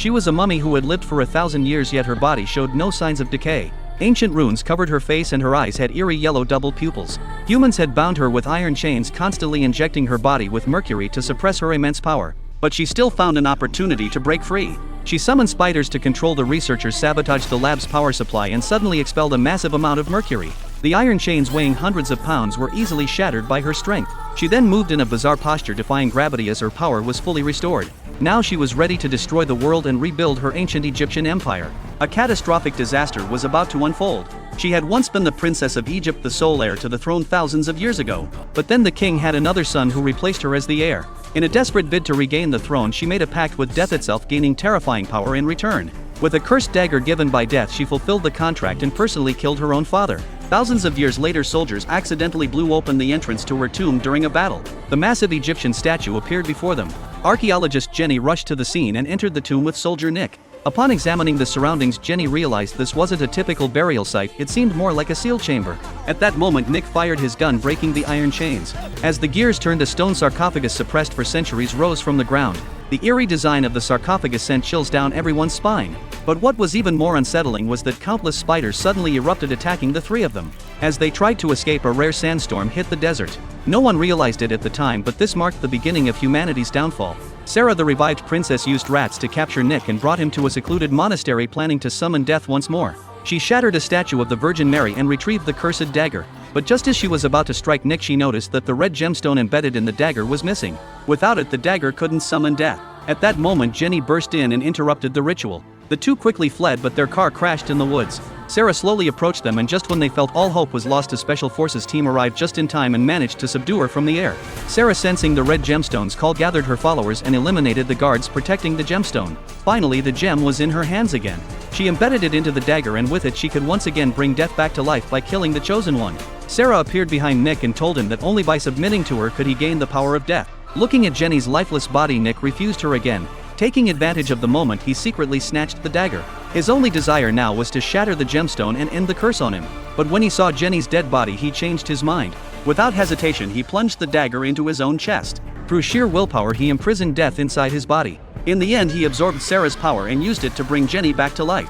She was a mummy who had lived for 1,000 years, yet her body showed no signs of decay. Ancient runes covered her face and her eyes had eerie yellow double pupils. Humans had bound her with iron chains, constantly injecting her body with mercury to suppress her immense power. But she still found an opportunity to break free. She summoned spiders to control the researchers, sabotaged the lab's power supply, and suddenly expelled a massive amount of mercury. The iron chains, weighing hundreds of pounds, were easily shattered by her strength. She then moved in a bizarre posture, defying gravity as her power was fully restored. Now she was ready to destroy the world and rebuild her ancient Egyptian empire. A catastrophic disaster was about to unfold. She had once been the princess of Egypt, the sole heir to the throne thousands of years ago. But then the king had another son who replaced her as the heir. In a desperate bid to regain the throne, she made a pact with death itself, gaining terrifying power in return. With a cursed dagger given by death, she fulfilled the contract and personally killed her own father. Thousands of years later, soldiers accidentally blew open the entrance to her tomb during a battle. The massive Egyptian statue appeared before them. Archaeologist Jenny rushed to the scene and entered the tomb with soldier Nick. Upon examining the surroundings, Jenny realized this wasn't a typical burial site, it seemed more like a seal chamber. At that moment, Nick fired his gun, breaking the iron chains. As the gears turned, a stone sarcophagus suppressed for centuries rose from the ground. The eerie design of the sarcophagus sent chills down everyone's spine. But what was even more unsettling was that countless spiders suddenly erupted, attacking the three of them. As they tried to escape, a rare sandstorm hit the desert. No one realized it at the time, but this marked the beginning of humanity's downfall. Sarah, the revived princess, used rats to capture Nick and brought him to a secluded monastery, planning to summon death once more. She shattered a statue of the Virgin Mary and retrieved the cursed dagger. But just as she was about to strike Nick, she noticed that the red gemstone embedded in the dagger was missing. Without it, the dagger couldn't summon death. At that moment, Jenny burst in and interrupted the ritual. The two quickly fled, but their car crashed in the woods. Sarah slowly approached them, and just when they felt all hope was lost, a special forces team arrived just in time and managed to subdue her from the air. Sarah, sensing the red gemstone's call, gathered her followers and eliminated the guards protecting the gemstone. Finally, the gem was in her hands again. She embedded it into the dagger, and with it she could once again bring death back to life by killing the chosen one. Sarah appeared behind Nick and told him that only by submitting to her could he gain the power of death. Looking at Jenny's lifeless body, Nick refused her again. Taking advantage of the moment, he secretly snatched the dagger. His only desire now was to shatter the gemstone and end the curse on him. But when he saw Jenny's dead body, he changed his mind. Without hesitation, he plunged the dagger into his own chest. Through sheer willpower, he imprisoned death inside his body. In the end, he absorbed Sarah's power and used it to bring Jenny back to life.